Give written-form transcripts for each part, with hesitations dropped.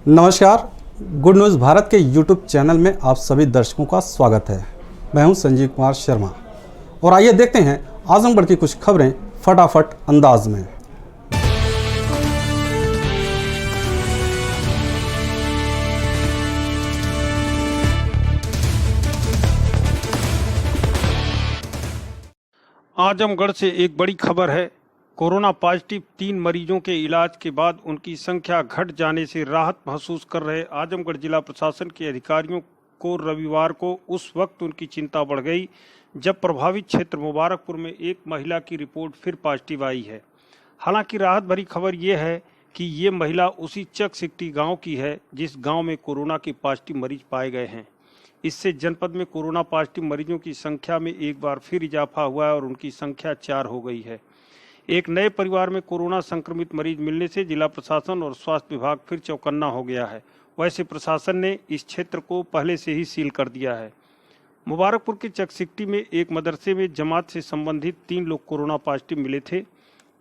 नमस्कार, good news Bharat के YouTube channel में आप सभी दर्शकों का स्वागत है। मैं हूं संजीव कुमार शर्मा और आइए देखते हैं आजमगढ़ की कुछ खबरें फटाफट अंदाज में। आजमगढ़ से एक बड़ी खबर है। कोरोना पॉजिटिव 3 मरीजों के इलाज के बाद उनकी संख्या घट जाने से राहत महसूस कर रहे आजमगढ़ जिला प्रशासन के अधिकारियों को रविवार को उस वक्त उनकी चिंता बढ़ गई जब प्रभावित क्षेत्र मुबारकपुर में एक महिला की रिपोर्ट फिर पॉजिटिव आई है। हालांकि राहत भरी खबर यह है कि ये महिला उसी चक सिकटी गाँव की है जिस गाँव में कोरोना के पॉजिटिव मरीज पाए गए हैं। इससे जनपद में कोरोना पॉजिटिव मरीजों की संख्या में एक बार फिर इजाफा हुआ है और उनकी संख्या 4 हो गई है। एक नए परिवार में कोरोना संक्रमित मरीज मिलने से जिला प्रशासन और स्वास्थ्य विभाग फिर चौकन्ना हो गया है। वैसे प्रशासन ने इस क्षेत्र को पहले से ही सील कर दिया है। मुबारकपुर के चकसिकटी में एक मदरसे में जमात से संबंधित 3 लोग कोरोना पॉजिटिव मिले थे।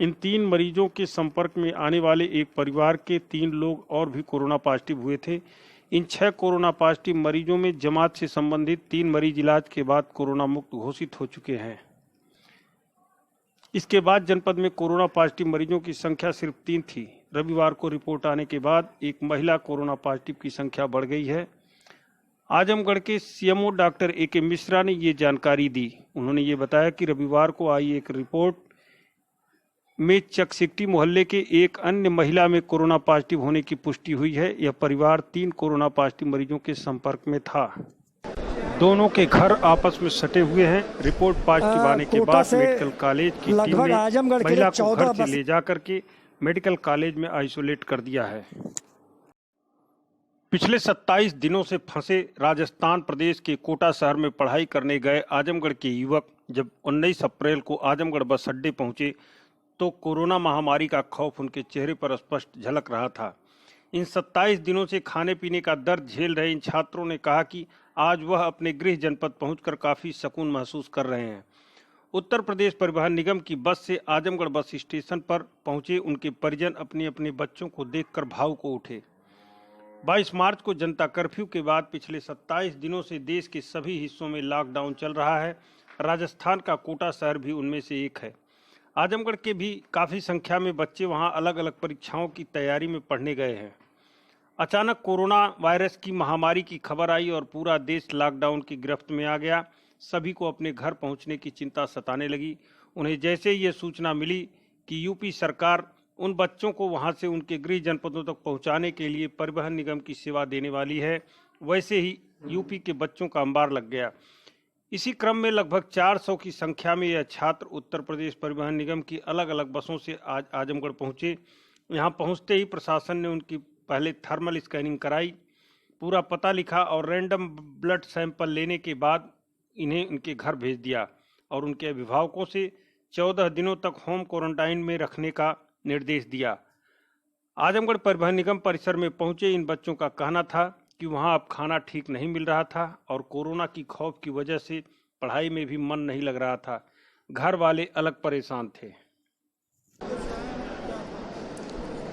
इन 3 मरीजों के संपर्क में आने वाले एक परिवार के 3 लोग और भी कोरोना पॉजिटिव हुए थे। इन 6 कोरोना पॉजिटिव मरीजों में जमात से संबंधित 3 मरीज इलाज के बाद कोरोना मुक्त घोषित हो चुके हैं। इसके बाद जनपद में कोरोना पॉजिटिव मरीजों की संख्या सिर्फ 3 थी। रविवार को रिपोर्ट आने के बाद एक महिला कोरोना पॉजिटिव की संख्या बढ़ गई है। आजमगढ़ के सीएमओ डॉक्टर ए.के. मिश्रा ने ये जानकारी दी। उन्होंने ये बताया कि रविवार को आई एक रिपोर्ट में चकसिकटी मोहल्ले के एक अन्य महिला में कोरोना पॉजिटिव होने की पुष्टि हुई है। यह परिवार 3 कोरोना पॉजिटिव मरीजों के संपर्क में था। दोनों के घर आपस में सटे हुए हैं। रिपोर्ट पॉजिटिव आने के बाद मेडिकल कॉलेज की टीम ने महिला को घर से ले जाकर के मेडिकल कॉलेज में आइसोलेट कर दिया है। पिछले 27 दिनों से फंसे राजस्थान प्रदेश के कोटा शहर में पढ़ाई करने गए आजमगढ़ के युवक जब 19 अप्रैल को आजमगढ़ बस अड्डे पहुंचे तो कोरोना महामारी का खौफ उनके चेहरे पर स्पष्ट झलक रहा था। इन 27 दिनों से खाने पीने का दर्द झेल रहे इन छात्रों ने कहा कि आज वह अपने गृह जनपद पहुंचकर काफ़ी सुकून महसूस कर रहे हैं। उत्तर प्रदेश परिवहन निगम की बस से आजमगढ़ बस स्टेशन पर पहुंचे उनके परिजन अपने अपने बच्चों को देखकर भावुक हो उठे। 22 मार्च को जनता कर्फ्यू के बाद पिछले 27 दिनों से देश के सभी हिस्सों में लॉकडाउन चल रहा है। राजस्थान का कोटा शहर भी उनमें से एक है। आजमगढ़ के भी काफ़ी संख्या में बच्चे वहां अलग अलग परीक्षाओं की तैयारी में पढ़ने गए हैं। अचानक कोरोना वायरस की महामारी की खबर आई और पूरा देश लॉकडाउन की गिरफ्त में आ गया। सभी को अपने घर पहुंचने की चिंता सताने लगी। उन्हें जैसे ही ये सूचना मिली कि यूपी सरकार उन बच्चों को वहां से उनके गृह जनपदों तक पहुंचाने के लिए परिवहन निगम की सेवा देने वाली है, वैसे ही यूपी के बच्चों का अंबार लग गया। इसी क्रम में लगभग 400 की संख्या में यह छात्र उत्तर प्रदेश परिवहन निगम की अलग अलग बसों से आज आजमगढ़ पहुंचे। यहाँ पहुंचते ही प्रशासन ने उनकी पहले थर्मल स्कैनिंग कराई, पूरा पता लिखा और रैंडम ब्लड सैंपल लेने के बाद इन्हें उनके घर भेज दिया और उनके अभिभावकों से 14 दिनों तक होम क्वारंटाइन में रखने का निर्देश दिया। आजमगढ़ परिवहन निगम परिसर में पहुंचे इन बच्चों का कहना था कि वहां अब खाना ठीक नहीं मिल रहा था और कोरोना की खौफ की वजह से पढ़ाई में भी मन नहीं लग रहा था। घर वाले अलग परेशान थे।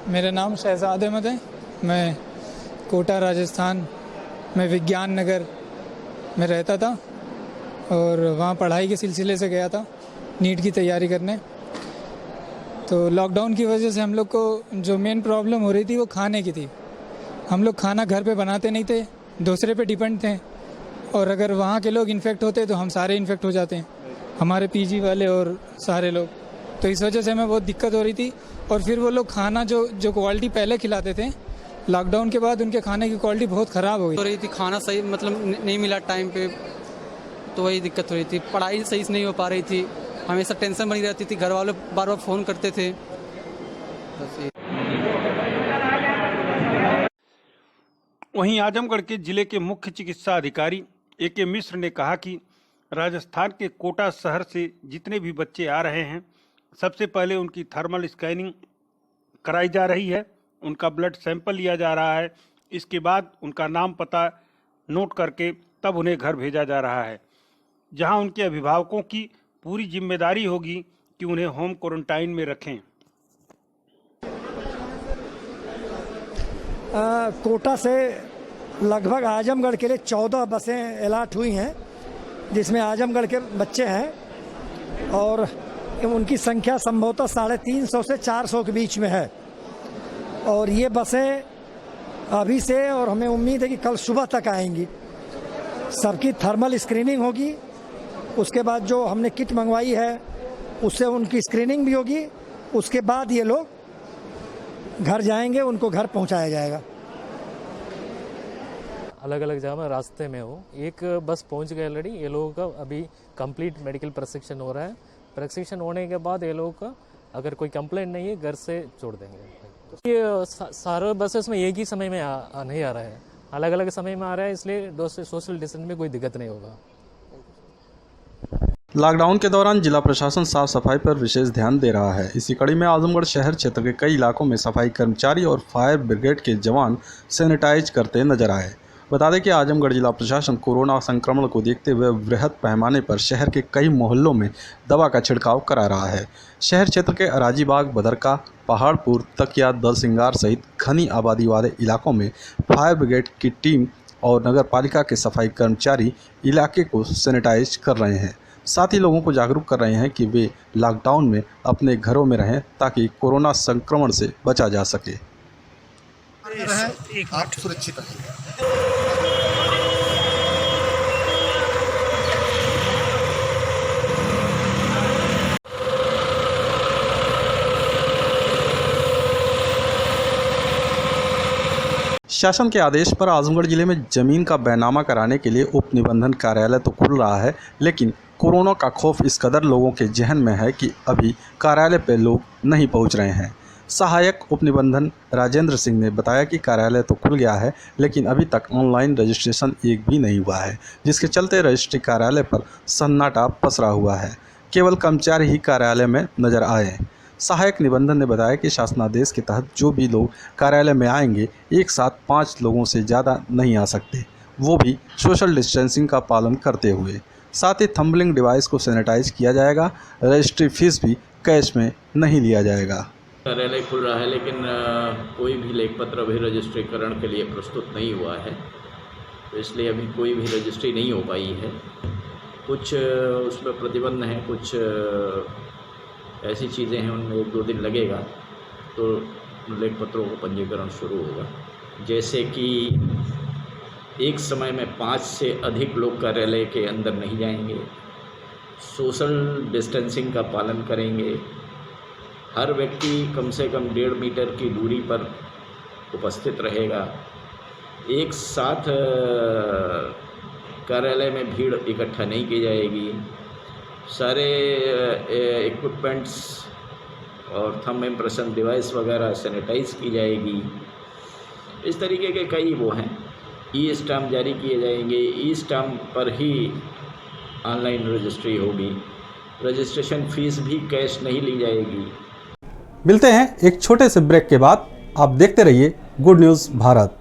मेरा नाम शहजाद अहमद है। मैं कोटा राजस्थान में विज्ञान नगर में रहता था और वहाँ पढ़ाई के सिलसिले से गया था नीट की तैयारी करने। तो लॉकडाउन की वजह से हम लोग को जो मेन प्रॉब्लम हो रही थी वो खाने की थी। हम लोग खाना घर पे बनाते नहीं थे, दूसरे पे डिपेंड थे और अगर वहाँ के लोग इन्फेक्ट होते तो हम सारे इन्फेक्ट हो जाते हैं, हमारे पीजी वाले और सारे लोग। तो इस वजह से हमें बहुत दिक्कत हो रही थी। और फिर वो लोग खाना जो क्वालिटी पहले खिलाते थे, लॉकडाउन के बाद उनके खाने की क्वालिटी बहुत ख़राब हो रही थी। खाना सही नहीं मिला टाइम पे, तो वही दिक्कत हो रही थी। पढ़ाई सही से नहीं हो पा रही थी, हमेशा टेंशन बनी रहती थी, घर वाले बार बार फ़ोन करते थे। वहीं आजमगढ़ के जिले के मुख्य चिकित्सा अधिकारी ए.के. मिश्र ने कहा कि राजस्थान के कोटा शहर से जितने भी बच्चे आ रहे हैं सबसे पहले उनकी थर्मल स्कैनिंग कराई जा रही है, उनका ब्लड सैंपल लिया जा रहा है। इसके बाद उनका नाम पता नोट करके तब उन्हें घर भेजा जा रहा है, जहां उनके अभिभावकों की पूरी जिम्मेदारी होगी कि उन्हें होम क्वारंटाइन में रखें। कोटा से लगभग आजमगढ़ के लिए 14 बसें अलॉट हुई हैं, जिसमें आजमगढ़ के बच्चे हैं और उनकी संख्या संभवतः 350 से 400 के बीच में है। और ये बसें अभी से और हमें उम्मीद है कि कल सुबह तक आएंगी। सबकी थर्मल स्क्रीनिंग होगी, उसके बाद जो हमने किट मंगवाई है उससे उनकी स्क्रीनिंग भी होगी, उसके बाद ये लोग घर जाएंगे, उनको घर पहुंचाया जाएगा। अलग अलग जगह में रास्ते में हो, एक बस पहुंच गए ऑलरेडी। ये लोगों का अभी कंप्लीट मेडिकल प्रशिक्षण हो रहा है। प्रशिक्षण होने के बाद ये लोगों का अगर कोई कंप्लेंट नहीं है घर से छोड़ देंगे। ये सारे बसेस में एक ही समय में नहीं आ रहा है, अलग अलग समय में आ रहा है, इसलिए सोशल डिस्टेंस में कोई दिक्कत नहीं होगा। लॉकडाउन के दौरान जिला प्रशासन साफ सफाई पर विशेष ध्यान दे रहा है। इसी कड़ी में आजमगढ़ शहर क्षेत्र के कई इलाकों में सफाई कर्मचारी और फायर ब्रिगेड के जवान सैनिटाइज करते नजर आए। बता दें कि आजमगढ़ जिला प्रशासन कोरोना संक्रमण को देखते हुए वृहद पैमाने पर शहर के कई मोहल्लों में दवा का छिड़काव करा रहा है। शहर क्षेत्र के अराजीबाग, बदरका, पहाड़पुर, तकिया, दलसिंगार सहित घनी आबादी वाले इलाकों में फायर ब्रिगेड की टीम और नगर पालिका के सफाई कर्मचारी इलाके को सैनिटाइज कर रहे हैं। साथ ही लोगों को जागरूक कर रहे हैं कि वे लॉकडाउन में अपने घरों में रहें ताकि कोरोना संक्रमण से बचा जा सके। आप सुरक्षित रहें। शासन के आदेश पर आजमगढ़ जिले में जमीन का बैनामा कराने के लिए उप निबंधन कार्यालय तो खुल रहा है, लेकिन कोरोना का खौफ इस कदर लोगों के जहन में है कि अभी कार्यालय पर लोग नहीं पहुंच रहे हैं। सहायक उप निबंधन राजेंद्र सिंह ने बताया कि कार्यालय तो खुल गया है, लेकिन अभी तक ऑनलाइन रजिस्ट्रेशन एक भी नहीं हुआ है, जिसके चलते रजिस्ट्री कार्यालय पर सन्नाटा पसरा हुआ है। केवल कर्मचारी ही कार्यालय में नजर आए। सहायक निबंधन ने बताया कि शासनादेश के तहत जो भी लोग कार्यालय में आएंगे एक साथ 5 लोगों से ज़्यादा नहीं आ सकते, वो भी सोशल डिस्टेंसिंग का पालन करते हुए। साथ ही थंबलिंग डिवाइस को सैनिटाइज किया जाएगा। रजिस्ट्री फीस भी कैश में नहीं लिया जाएगा। कार्यालय खुल रहा है, लेकिन कोई भी लेखपत्र अभी रजिस्ट्रीकरण के लिए प्रस्तुत नहीं हुआ है, तो इसलिए अभी कोई भी रजिस्ट्री नहीं हो पाई है। कुछ उसमें प्रतिबंध हैं, कुछ ऐसी चीज़ें हैं, उनमें 1-2 दिन लगेगा तो लेखपत्रों का पंजीकरण शुरू होगा। जैसे कि एक समय में 5 से अधिक लोग कार्यालय के अंदर नहीं जाएंगे, सोशल डिस्टेंसिंग का पालन करेंगे, हर व्यक्ति कम से कम 1.5 मीटर की दूरी पर उपस्थित रहेगा, एक साथ कार्यालय में भीड़ इकट्ठा नहीं की जाएगी, सारे इक्विपमेंट्स और थंब इम्प्रेशन डिवाइस वगैरह सैनिटाइज की जाएगी। इस तरीके के कई वो हैं। ई स्टाम्प जारी किए जाएंगे, ई स्टाम्प पर ही ऑनलाइन रजिस्ट्री होगी, रजिस्ट्रेशन फीस भी कैश नहीं ली जाएगी। मिलते हैं एक छोटे से ब्रेक के बाद। आप देखते रहिए गुड न्यूज़ भारत।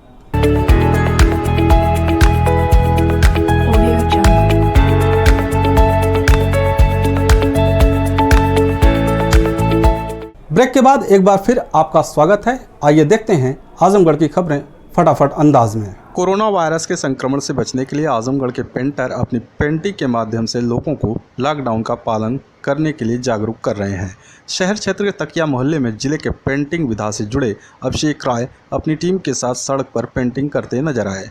ब्रेक के बाद एक बार फिर आपका स्वागत है। आइए देखते हैं आजमगढ़ की खबरें फटाफट अंदाज में। कोरोना वायरस के संक्रमण से बचने के लिए आजमगढ़ के पेंटर अपनी पेंटिंग के माध्यम से लोगों को लॉकडाउन का पालन करने के लिए जागरूक कर रहे हैं। शहर क्षेत्र के तकिया मोहल्ले में जिले के पेंटिंग विधा से जुड़े अभिषेक राय अपनी टीम के साथ सड़क पर पेंटिंग करते नजर आए,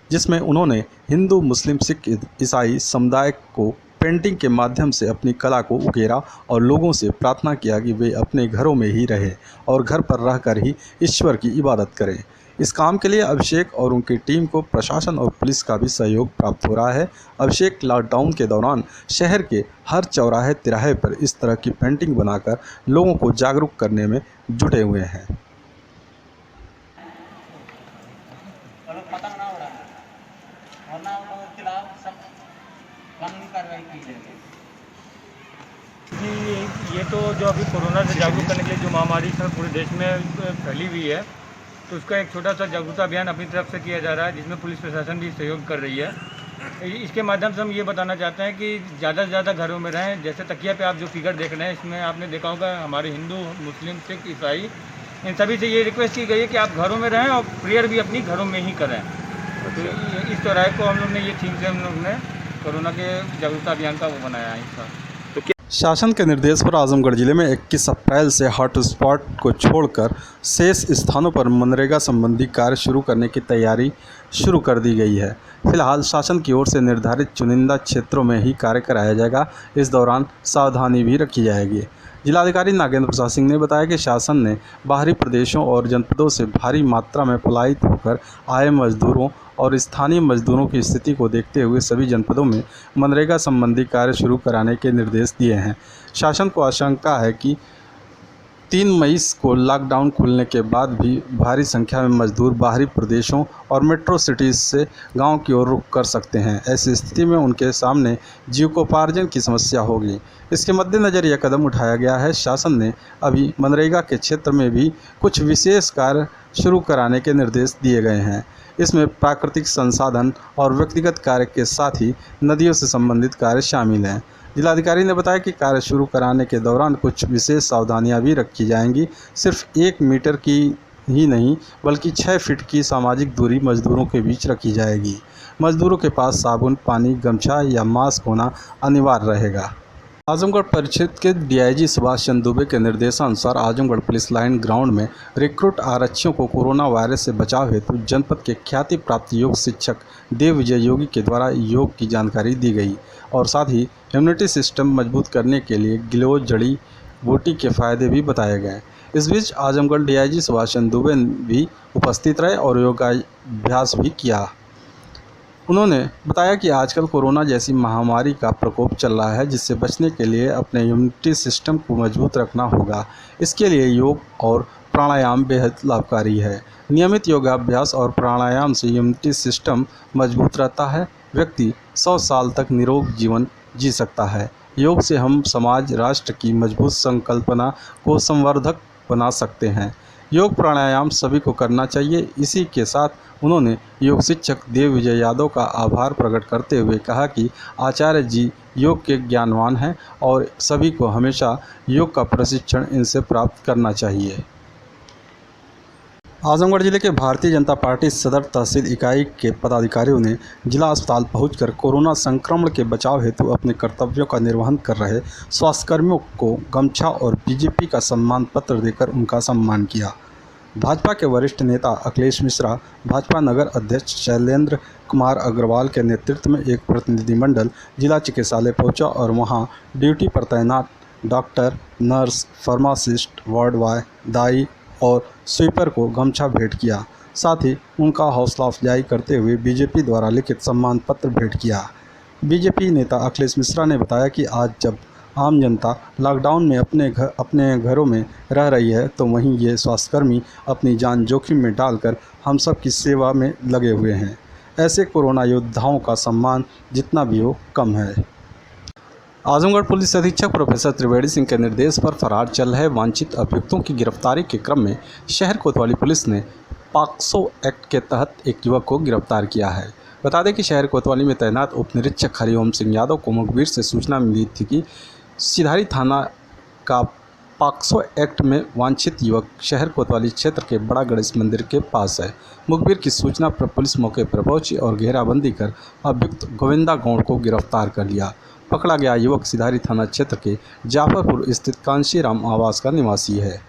जिसमें उन्होंने हिंदू, मुस्लिम, सिख, ईसाई समुदाय को पेंटिंग के माध्यम से अपनी कला को उकेरा और लोगों से प्रार्थना किया कि वे अपने घरों में ही रहें और घर पर रहकर ही ईश्वर की इबादत करें। इस काम के लिए अभिषेक और उनकी टीम को प्रशासन और पुलिस का भी सहयोग प्राप्त हो रहा है। अभिषेक लॉकडाउन के दौरान शहर के हर चौराहे तिराहे पर इस तरह की पेंटिंग बनाकर लोगों को जागरूक करने में जुटे हुए हैं। ये तो जो अभी कोरोना से जागरूक करने के लिए जो महामारी पूरे देश में फैली हुई है, तो उसका एक छोटा सा जागरूकता अभियान अपनी तरफ से किया जा रहा है, जिसमें पुलिस प्रशासन भी सहयोग कर रही है। इसके माध्यम से हम ये बताना चाहते हैं कि ज़्यादा से ज़्यादा घरों में रहें। जैसे तकिया पे आप जो फिगर देख रहे हैं, इसमें आपने देखा होगा हमारे हिंदू, मुस्लिम, सिख, ईसाई इन सभी से ये रिक्वेस्ट की गई है कि आप घरों में रहें और प्रेयर भी अपनी घरों में ही करें। तो इस चौराहे को हम लोग ने ये थीम से हम लोग ने कोरोना के जागरूकता अभियान का वो बनाया है इसका। शासन के निर्देश पर आजमगढ़ जिले में 21 अप्रैल से हॉटस्पॉट को छोड़कर शेष स्थानों पर मनरेगा संबंधी कार्य शुरू करने की तैयारी शुरू कर दी गई है। फिलहाल शासन की ओर से निर्धारित चुनिंदा क्षेत्रों में ही कार्य कराया जाएगा। इस दौरान सावधानी भी रखी जाएगी। जिलाधिकारी नागेंद्र प्रसाद सिंह ने बताया कि शासन ने बाहरी प्रदेशों और जनपदों से भारी मात्रा में पलायित होकर आए मजदूरों और स्थानीय मजदूरों की स्थिति को देखते हुए सभी जनपदों में मनरेगा संबंधी कार्य शुरू कराने के निर्देश दिए हैं। शासन को आशंका है कि 3 मई को लॉकडाउन खुलने के बाद भी भारी संख्या में मजदूर बाहरी प्रदेशों और मेट्रो सिटीज़ से गांव की ओर रुख कर सकते हैं। ऐसी स्थिति में उनके सामने जीविकोपार्जन की समस्या होगी। इसके मद्देनज़र यह कदम उठाया गया है। शासन ने अभी मनरेगा के क्षेत्र में भी कुछ विशेष कार्य शुरू कराने के निर्देश दिए गए हैं। इसमें प्राकृतिक संसाधन और व्यक्तिगत कार्य के साथ ही नदियों से संबंधित कार्य शामिल हैं। जिलाधिकारी ने बताया कि कार्य शुरू कराने के दौरान कुछ विशेष सावधानियां भी रखी जाएंगी। सिर्फ 1 मीटर की ही नहीं बल्कि 6 फीट की सामाजिक दूरी मजदूरों के बीच रखी जाएगी। मजदूरों के पास साबुन, पानी, गमछा या मास्क होना अनिवार्य रहेगा। आजमगढ़ परिक्षेत्र के डीआईजी सुभाष चंद्र दुबे के निर्देशानुसार आजमगढ़ पुलिस लाइन ग्राउंड में रिक्रूट आरक्षियों को कोरोना वायरस से बचाव हेतु जनपद के ख्याति प्राप्त योग शिक्षक देव विजय योगी के द्वारा योग की जानकारी दी गई और साथ ही इम्यूनिटी सिस्टम मजबूत करने के लिए गिलोय जड़ी बूटी के फायदे भी बताए गए। इस बीच आजमगढ़ डीआईजी सुभाष चंद्र दुबे भी उपस्थित रहे और योगाभ्यास भी किया। उन्होंने बताया कि आजकल कोरोना जैसी महामारी का प्रकोप चल रहा है, जिससे बचने के लिए अपने इम्यूनिटी सिस्टम को मजबूत रखना होगा। इसके लिए योग और प्राणायाम बेहद लाभकारी है। नियमित योगाभ्यास और प्राणायाम से इम्यूनिटी सिस्टम मजबूत रहता है। व्यक्ति 100 साल तक निरोग जीवन जी सकता है। योग से हम समाज राष्ट्र की मजबूत संकल्पना को संवर्धक बना सकते हैं। योग प्राणायाम सभी को करना चाहिए। इसी के साथ उन्होंने योग शिक्षक देव विजय यादव का आभार प्रकट करते हुए कहा कि आचार्य जी योग के ज्ञानवान हैं और सभी को हमेशा योग का प्रशिक्षण इनसे प्राप्त करना चाहिए। आजमगढ़ जिले के भारतीय जनता पार्टी सदर तहसील इकाई के पदाधिकारियों ने जिला अस्पताल पहुंचकर कोरोना संक्रमण के बचाव हेतु अपने कर्तव्यों का निर्वहन कर रहे स्वास्थ्यकर्मियों को गमछा और बीजेपी का सम्मान पत्र देकर उनका सम्मान किया। भाजपा के वरिष्ठ नेता अखिलेश मिश्रा, भाजपा नगर अध्यक्ष शैलेंद्र कुमार अग्रवाल के नेतृत्व में एक प्रतिनिधिमंडल जिला चिकित्सालय पहुंचा और वहां ड्यूटी पर तैनात doctor, nurse, pharmacist, ward boy, दाई और स्वीपर को गमछा भेंट किया। साथ ही उनका हौसला अफजाई करते हुए बीजेपी द्वारा लिखित सम्मान पत्र भेंट किया। बीजेपी नेता अखिलेश मिश्रा ने बताया कि आज जब आम जनता लॉकडाउन में अपने घरों में रह रही है, तो वहीं ये स्वास्थ्यकर्मी अपनी जान जोखिम में डालकर हम सब की सेवा में लगे हुए हैं। ऐसे कोरोना योद्धाओं का सम्मान जितना भी हो कम है। आजमगढ़ पुलिस अधीक्षक प्रोफेसर त्रिवेणी सिंह के निर्देश पर फरार चल रहे वांछित अभियुक्तों की गिरफ्तारी के क्रम में शहर कोतवाली पुलिस ने पॉक्सो एक्ट के तहत एक युवक को गिरफ्तार किया है। बता दें कि शहर कोतवाली में तैनात उप निरीक्षक हरिओम सिंह यादव को मुखबिर से सूचना मिली थी कि सिधारी थाना का पॉक्सो एक्ट में वांछित युवक शहर कोतवाली क्षेत्र के बड़ा गणेश मंदिर के पास है। मुखबिर की सूचना पर पुलिस मौके पर पहुंची और घेराबंदी कर अभियुक्त गोविंदा गौड़ को गिरफ्तार कर लिया। पकड़ा गया युवक सिधारी थाना क्षेत्र के जाफरपुर स्थित कांशीराम आवास का निवासी है।